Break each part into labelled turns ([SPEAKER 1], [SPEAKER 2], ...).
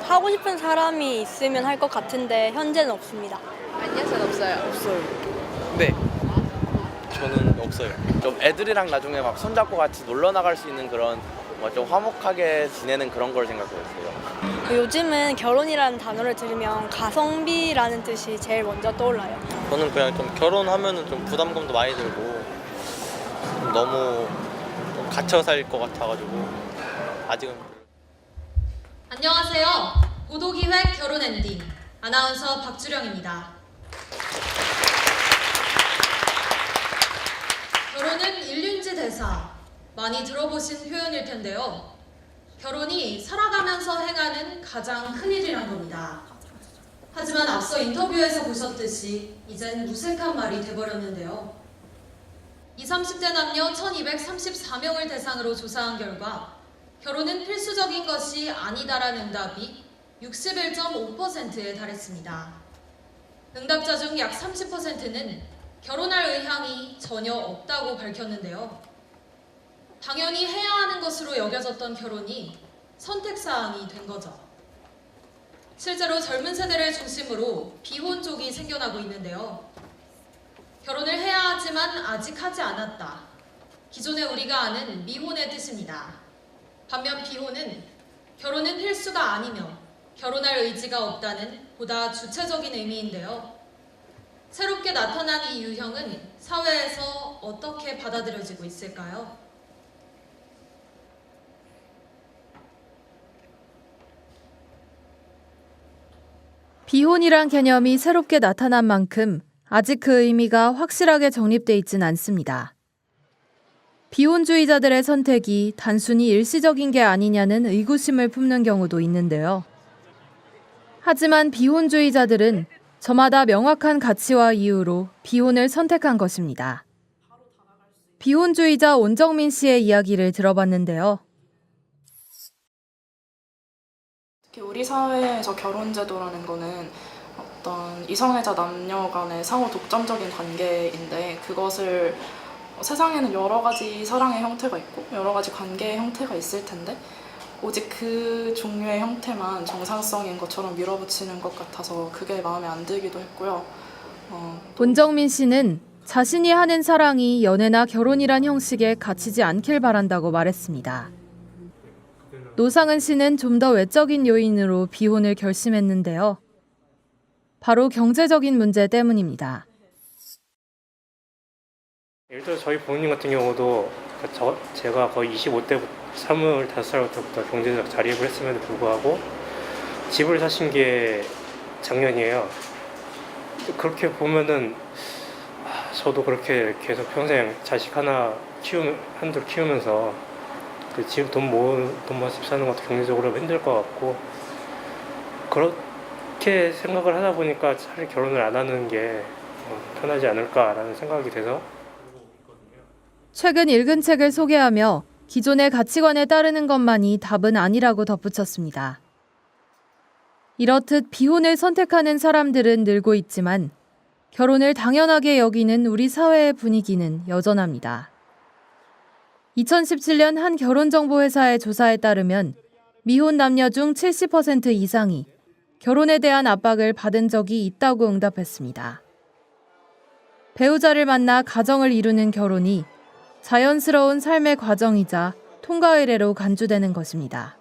[SPEAKER 1] 하고 싶은 사람이 있으면 할 것 같은데 현재는 없습니다.
[SPEAKER 2] 아니요, 전 없어요.
[SPEAKER 3] 없어요. 네. 저는 없어요. 좀 애들이랑 나중에 막 손잡고 같이 놀러 나갈 수 있는 그런 좀 화목하게 지내는 그런 걸 생각했어요.
[SPEAKER 1] 요즘은 결혼이라는 단어를 들으면 가성비라는 뜻이 제일 먼저 떠올라요.
[SPEAKER 4] 저는 그냥 좀 결혼하면은 좀 부담감도 많이 들고 좀 너무 좀 갇혀 살 것 같아가지고 아직은.
[SPEAKER 5] 안녕하세요. 보도기획 결혼 엔딩 아나운서 박주령입니다. 결혼은 일륜지 대사, 많이 들어보신 표현일 텐데요. 결혼이 살아가면서 행하는 가장 큰 일이란 겁니다. 하지만 앞서 인터뷰에서 보셨듯이 이젠 무색한 말이 돼버렸는데요. 20, 30대 남녀 1234명을 대상으로 조사한 결과 결혼은 필수적인 것이 아니다라는 응답이 61.5%에 달했습니다. 응답자 중 약 30%는 결혼할 의향이 전혀 없다고 밝혔는데요. 당연히 해야 하는 것으로 여겨졌던 결혼이 선택사항이 된 거죠. 실제로 젊은 세대를 중심으로 비혼족이 생겨나고 있는데요. 결혼을 해야 하지만 아직 하지 않았다. 기존에 우리가 아는 미혼의 뜻입니다. 반면 비혼은 결혼은 필수가 아니며 결혼할 의지가 없다는 보다 주체적인 의미인데요. 새롭게 나타난 이 유형은 사회에서 어떻게 받아들여지고 있을까요?
[SPEAKER 6] 비혼이란 개념이 새롭게 나타난 만큼 아직 그 의미가 확실하게 정립돼 있진 않습니다. 비혼주의자들의 선택이 단순히 일시적인 게 아니냐는 의구심을 품는 경우도 있는데요. 하지만 비혼주의자들은 저마다 명확한 가치와 이유로 비혼을 선택한 것입니다. 비혼주의자 온정민 씨의 이야기를 들어봤는데요.
[SPEAKER 7] 특히 우리 사회에서 결혼제도라는 거는 어떤 이성애자 남녀 간의 상호 독점적인 관계인데 그것을 세상에는 여러 가지 사랑의 형태가 있고 여러 가지 관계의 형태가 있을 텐데 오직 그 종류의 형태만 정상성인 것처럼 밀어붙이는 것 같아서 그게 마음에 안 들기도 했고요.
[SPEAKER 6] 온정민 씨는 자신이 하는 사랑이 연애나 결혼이란 형식에 갇히지 않길 바란다고 말했습니다. 노상은 씨는 좀 더 외적인 요인으로 비혼을 결심했는데요. 바로 경제적인 문제 때문입니다.
[SPEAKER 8] 예를 들어 저희 부모님 같은 경우도 제가 거의 25대부터 25살부터 경제적 자립을 했음에도 불구하고 집을 사신 게 작년이에요. 그렇게 보면은 저도 그렇게 계속 평생 자식 한둘 키우면서 집 돈 모아 집 사는 것도 경제적으로 힘들 것 같고 그렇게 생각을 하다 보니까 차라리 결혼을 안 하는 게 편하지 않을까라는 생각이 돼서
[SPEAKER 6] 최근 읽은 책을 소개하며 기존의 가치관에 따르는 것만이 답은 아니라고 덧붙였습니다. 이렇듯 비혼을 선택하는 사람들은 늘고 있지만 결혼을 당연하게 여기는 우리 사회의 분위기는 여전합니다. 2017년 한 결혼정보회사의 조사에 따르면 미혼 남녀 중 70% 이상이 결혼에 대한 압박을 받은 적이 있다고 응답했습니다. 배우자를 만나 가정을 이루는 결혼이 자연스러운 삶의 과정이자 통과의례로 간주되는 것입니다.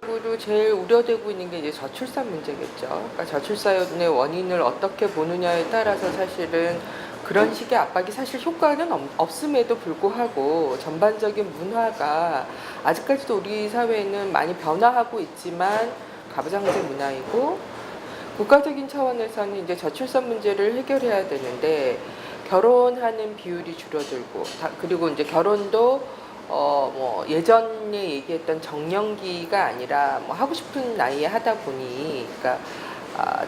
[SPEAKER 9] 그리고 제일 우려되고 있는 게 이제 저출산 문제겠죠. 그러니까 저출산의 원인을 어떻게 보느냐에 따라서 사실은 그런 식의 압박이 사실 효과는 없음에도 불구하고 전반적인 문화가 아직까지도 우리 사회에는 많이 변화하고 있지만 가부장제 문화이고 국가적인 차원에서는 이제 저출산 문제를 해결해야 되는데 결혼하는 비율이 줄어들고 그리고 이제 결혼도 뭐 예전에 얘기했던 정년기가 아니라 뭐 하고 싶은 나이에 하다 보니 그러니까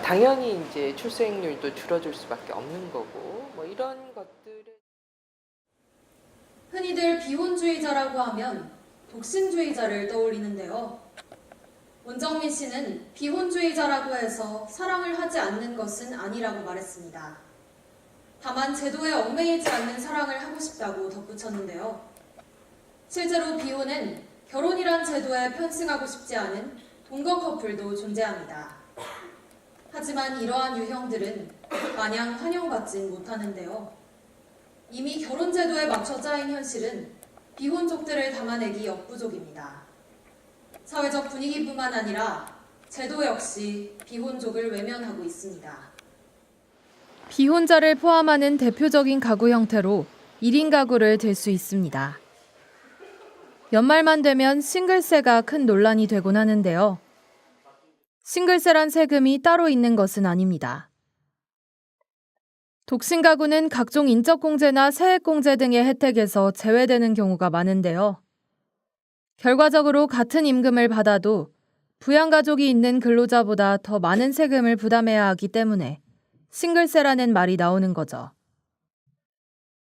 [SPEAKER 9] 당연히 이제 출생률도 줄어들 수밖에 없는 거고 뭐 이런 것들을
[SPEAKER 5] 흔히들 비혼주의자라고 하면 독신주의자를 떠올리는데요. 원정민 씨는 비혼주의자라고 해서 사랑을 하지 않는 것은 아니라고 말했습니다. 다만 제도에 얽매이지 않는 사랑을 하고 싶다고 덧붙였는데요. 실제로 비혼은 결혼이란 제도에 편승하고 싶지 않은 동거 커플도 존재합니다. 하지만 이러한 유형들은 마냥 환영받진 못하는데요. 이미 결혼 제도에 맞춰 짜인 현실은 비혼족들을 담아내기 역부족입니다. 사회적 분위기뿐만 아니라 제도 역시 비혼족을 외면하고 있습니다.
[SPEAKER 6] 비혼자를 포함하는 대표적인 가구 형태로 1인 가구를 들 수 있습니다. 연말만 되면 싱글세가 큰 논란이 되곤 하는데요. 싱글세란 세금이 따로 있는 것은 아닙니다. 독신 가구는 각종 인적공제나 세액공제 등의 혜택에서 제외되는 경우가 많은데요. 결과적으로 같은 임금을 받아도 부양가족이 있는 근로자보다 더 많은 세금을 부담해야 하기 때문에 싱글세라는 말이 나오는 거죠.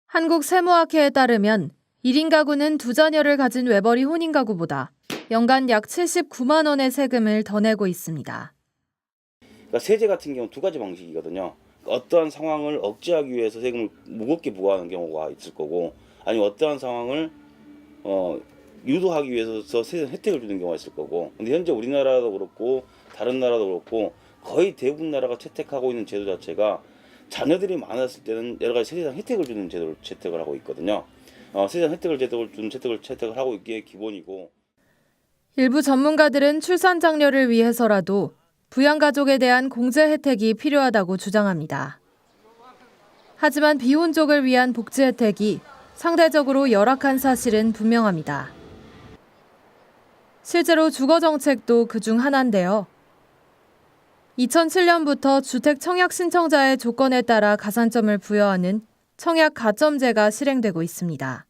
[SPEAKER 6] 한국세무학회에 따르면 1인 가구는 2자녀를 가진 외벌이 혼인 가구보다 연간 약 79만 원의 세금을 더 내고 있습니다.
[SPEAKER 2] 그러니까 세제 같은 경우는 두 가지 방식이거든요. 어떠한 상황을 억제하기 위해서 세금을 무겁게 부과하는 경우가 있을 거고, 아니면 어떠한 상황을 유도하기 위해서 세금 혜택을 주는 경우가 있을 거고. 근데 현재 우리나라도 그렇고 다른 나라도 그렇고 거의 대부분 나라가 채택하고 있는 제도 자체가 자녀들이 많았을 때는 여러 가지 세대상 혜택을 주는 제도를 채택을 하고 있거든요. 세대상 혜택을 주는 채택을 하고 있기에 기본이고.
[SPEAKER 6] 일부 전문가들은 출산 장려를 위해서라도 부양가족에 대한 공제 혜택이 필요하다고 주장합니다. 하지만 비혼족을 위한 복지 혜택이 상대적으로 열악한 사실은 분명합니다. 실제로 주거정책도 그중 하나인데요. 2007년부터 주택 청약 신청자의 조건에 따라 가산점을 부여하는 청약 가점제가 실행되고 있습니다.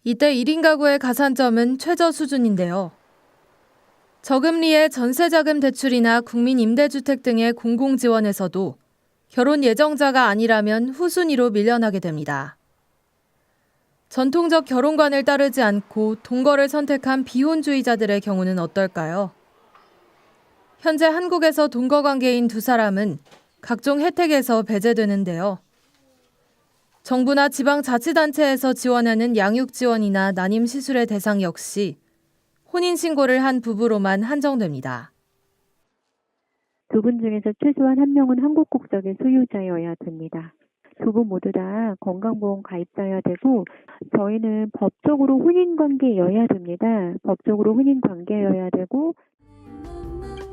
[SPEAKER 6] 이때 1인 가구의 가산점은 최저 수준인데요. 저금리의 전세자금 대출이나 국민임대주택 등의 공공지원에서도 결혼 예정자가 아니라면 후순위로 밀려나게 됩니다. 전통적 결혼관을 따르지 않고 동거를 선택한 비혼주의자들의 경우는 어떨까요? 현재 한국에서 동거관계인 2사람은 각종 혜택에서 배제되는데요. 정부나 지방자치단체에서 지원하는 양육지원이나 난임시술의 대상 역시 혼인신고를 한 부부로만 한정됩니다.
[SPEAKER 10] 두 분 중에서 최소한 한 명은 한국 국적의 소유자여야 됩니다. 두 분 모두 다 건강보험 가입자여야 되고, 저희는 법적으로 혼인관계여야 됩니다. 법적으로 혼인관계여야 되고.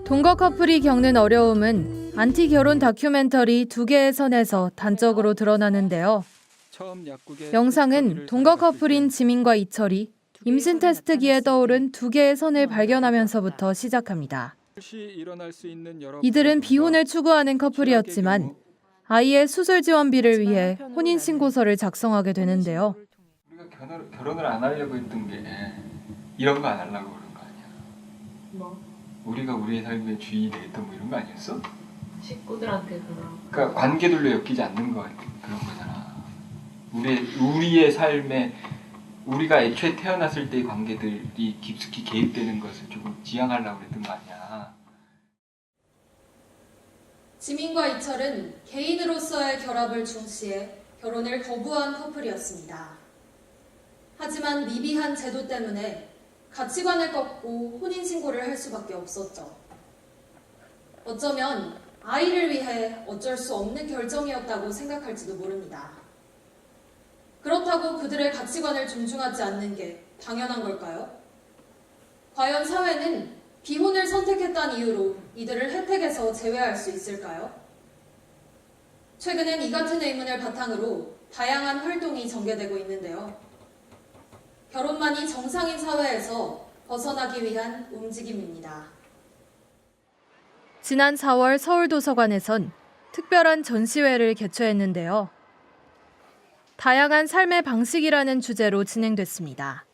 [SPEAKER 6] 동거 커플이 겪는 어려움은 안티 결혼 다큐멘터리 2개의 선에서 단적으로 드러나는데요. 영상은 동거 커플인 지민과 이철이 임신 테스트기에 떠오른 2개의 선을 발견하면서부터 시작합니다. 이들은 비혼을 추구하는 커플이었지만 아이의 수술 지원비를 위해 혼인신고서를 작성하게 되는데요.
[SPEAKER 11] 우리가 결혼을 안 하려고 했던 게 이런 거 안 하려고 그런 거 아니야?
[SPEAKER 5] 뭐?
[SPEAKER 11] 우리가 우리의 삶의 주인이 되겠다 뭐 이런 거 아니었어?
[SPEAKER 5] 식구들한테 그런.
[SPEAKER 11] 그러니까 관계들로 엮이지 않는 거 그런 거잖아. 우리의 삶에 우리가 애초에 태어났을 때의 관계들이 깊숙이 개입되는 것을 조금 지향하려고 그랬던 거 아니야.
[SPEAKER 5] 지민과 이철은 개인으로서의 결합을 중시해 결혼을 거부한 커플이었습니다. 하지만 미비한 제도 때문에 가치관을 꺾고 혼인신고를 할 수밖에 없었죠. 어쩌면 아이를 위해 어쩔 수 없는 결정이었다고 생각할지도 모릅니다. 그렇다고 그들의 가치관을 존중하지 않는 게 당연한 걸까요? 과연 사회는 비혼을 선택했다는 이유로 이들을 혜택에서 제외할 수 있을까요? 최근엔 이 같은 의문을 바탕으로 다양한 활동이 전개되고 있는데요. 결혼만이 정상인 사회에서 벗어나기 위한 움직임입니다.
[SPEAKER 6] 지난 4월 서울도서관에선 특별한 전시회를 개최했는데요. 다양한 삶의 방식이라는 주제로 진행됐습니다.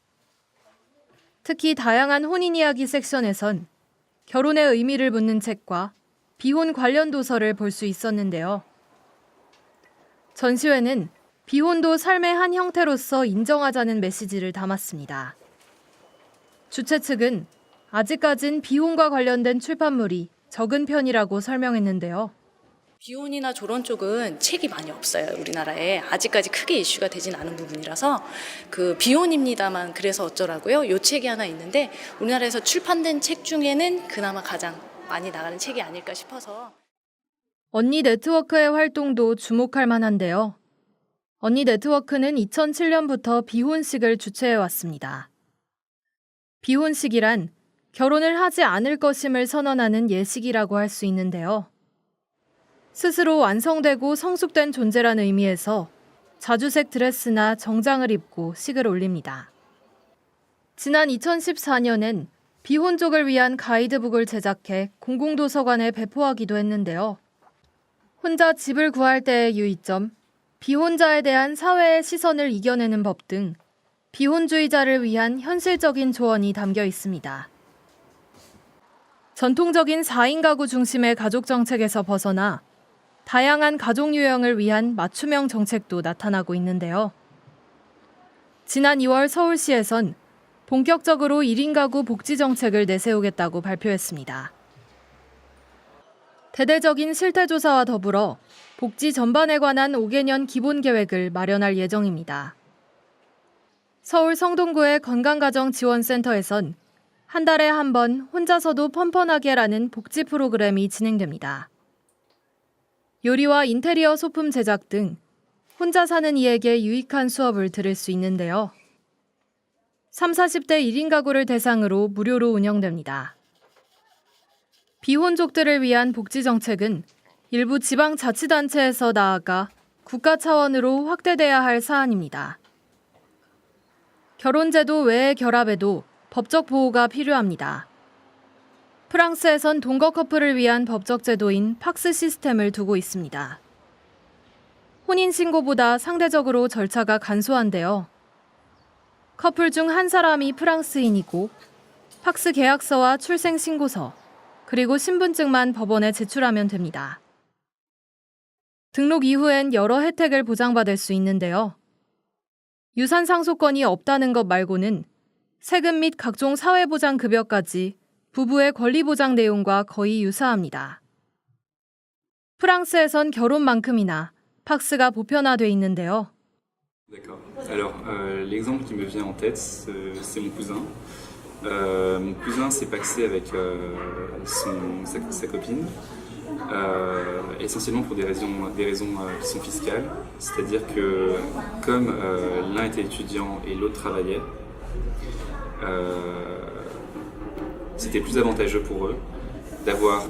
[SPEAKER 6] 특히 다양한 혼인 이야기 섹션에선 결혼의 의미를 묻는 책과 비혼 관련 도서를 볼 수 있었는데요. 전시회는 비혼도 삶의 한 형태로서 인정하자는 메시지를 담았습니다. 주최 측은 아직까진 비혼과 관련된 출판물이 적은 편이라고 설명했는데요.
[SPEAKER 12] 비혼이나 조론 쪽은 책이 많이 없어요. 우리나라에 아직까지 크게 이슈가 되진 않은 부분이라서 그 비혼입니다만 그래서 어쩌라고요? 요 책이 하나 있는데 우리나라에서 출판된 책 중에는 그나마 가장 많이 나가는 책이 아닐까 싶어서.
[SPEAKER 6] 언니 네트워크의 활동도 주목할 만한데요. 언니 네트워크는 2007년부터 비혼식을 주최해왔습니다. 비혼식이란 결혼을 하지 않을 것임을 선언하는 예식이라고 할 수 있는데요. 스스로 완성되고 성숙된 존재라는 의미에서 자주색 드레스나 정장을 입고 식을 올립니다. 지난 2014년엔 비혼족을 위한 가이드북을 제작해 공공도서관에 배포하기도 했는데요. 혼자 집을 구할 때의 유의점, 비혼자에 대한 사회의 시선을 이겨내는 법 등 비혼주의자를 위한 현실적인 조언이 담겨 있습니다. 전통적인 4인 가구 중심의 가족 정책에서 벗어나 다양한 가족 유형을 위한 맞춤형 정책도 나타나고 있는데요. 지난 2월 서울시에선 본격적으로 1인 가구 복지 정책을 내세우겠다고 발표했습니다. 대대적인 실태조사와 더불어 복지 전반에 관한 5개년 기본 계획을 마련할 예정입니다. 서울 성동구의 건강가정지원센터에선 한 달에 한 번 혼자서도 펀펀하게라는 복지 프로그램이 진행됩니다. 요리와 인테리어 소품 제작 등 혼자 사는 이에게 유익한 수업을 들을 수 있는데요. 30, 40대 1인 가구를 대상으로 무료로 운영됩니다. 비혼족들을 위한 복지 정책은 일부 지방자치단체에서 나아가 국가 차원으로 확대돼야 할 사안입니다. 결혼제도 외의 결합에도 법적 보호가 필요합니다. 프랑스에선 동거 커플을 위한 법적 제도인 팍스 시스템을 두고 있습니다. 혼인신고보다 상대적으로 절차가 간소한데요. 커플 중 한 사람이 프랑스인이고 팍스 계약서와 출생신고서, 그리고 신분증만 법원에 제출하면 됩니다. 등록 이후엔 여러 혜택을 보장받을 수 있는데요. 유산 상속권이 없다는 것 말고는 세금 및 각종 사회보장급여까지 부부의 권리 보장 내용과 거의 유사합니다. 프랑스에선 결혼만큼이나 팍스가 보편화돼 있는데요.
[SPEAKER 13] D'accord. Alors, l'exemple qui me vient en tête, c'est mon cousin. Mon cousin s'est pacsé avec sa copine, essentiellement pour des raisons qui sont fiscales. C'est-à-dire que comme l'un était étudiant et l'autre travaillait, c'était plus avantageux pour eux d'avoir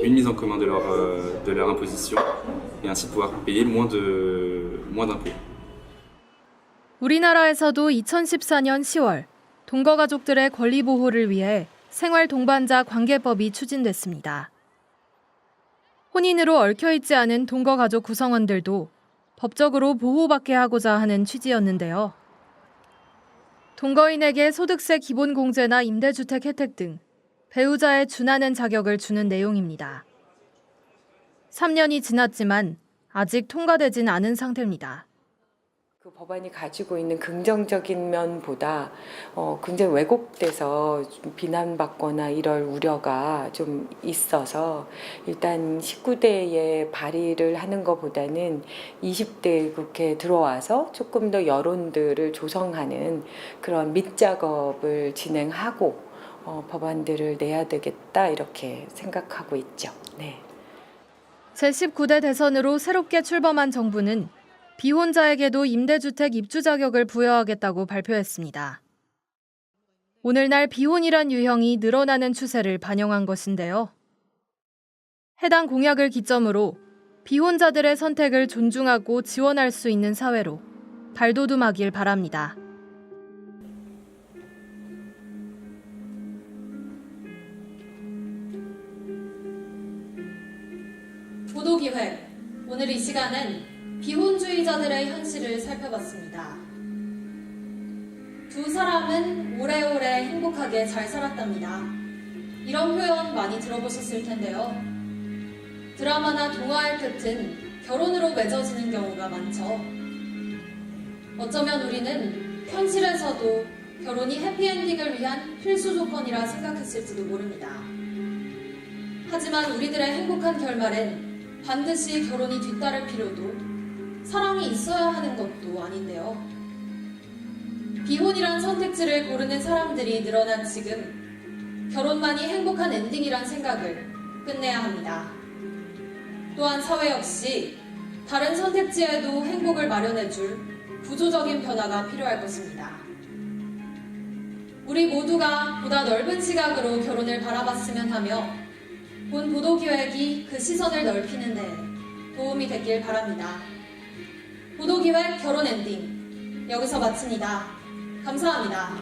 [SPEAKER 13] une mise en commun de leur imposition et ainsi pouvoir payer moins d'impôts.
[SPEAKER 6] 우리나라에서도 2014년 10월 동거가족들의 권리 보호를 위해 생활동반자 관계법이 추진됐습니다. 혼인으로 얽혀있지 않은 동거가족 구성원들도 법적으로 보호받게 하고자 하는 취지였는데요. 동거인에게 소득세 기본공제나 임대주택 혜택 등 배우자에 준하는 자격을 주는 내용입니다. 3년이 지났지만 아직 통과되진 않은 상태입니다.
[SPEAKER 9] 그 법안이 가지고 있는 긍정적인 면보다 굉장히 왜곡돼서 좀 비난받거나 이럴 우려가 좀 있어서 일단 19대에 발의를 하는 것보다는 20대 국회에 들어와서 조금 더 여론들을 조성하는 그런 밑작업을 진행하고 법안들을 내야 되겠다 이렇게 생각하고 있죠. 네.
[SPEAKER 6] 제19대 대선으로 새롭게 출범한 정부는 비혼자에게도 임대주택 입주 자격을 부여하겠다고 발표했습니다. 오늘날 비혼이란 유형이 늘어나는 추세를 반영한 것인데요. 해당 공약을 기점으로 비혼자들의 선택을 존중하고 지원할 수 있는 사회로 발돋움하길 바랍니다.
[SPEAKER 5] 보도기획, 오늘 이 시간은 비혼주의자들의 현실을 살펴봤습니다. 두 사람은 오래오래 행복하게 잘 살았답니다. 이런 표현 많이 들어보셨을 텐데요. 드라마나 동화에 끝은 결혼으로 맺어지는 경우가 많죠. 어쩌면 우리는 현실에서도 결혼이 해피엔딩을 위한 필수 조건이라 생각했을지도 모릅니다. 하지만 우리들의 행복한 결말엔 반드시 결혼이 뒤따를 필요도, 사랑이 있어야 하는 것도 아닌데요. 비혼이란 선택지를 고르는 사람들이 늘어난 지금, 결혼만이 행복한 엔딩이란 생각을 끝내야 합니다. 또한 사회 역시 다른 선택지에도 행복을 마련해줄 구조적인 변화가 필요할 것입니다. 우리 모두가 보다 넓은 시각으로 결혼을 바라봤으면 하며 본 보도기획이 그 시선을 넓히는 데 도움이 됐길 바랍니다. 보도기획 결혼 엔딩 여기서 마칩니다. 감사합니다.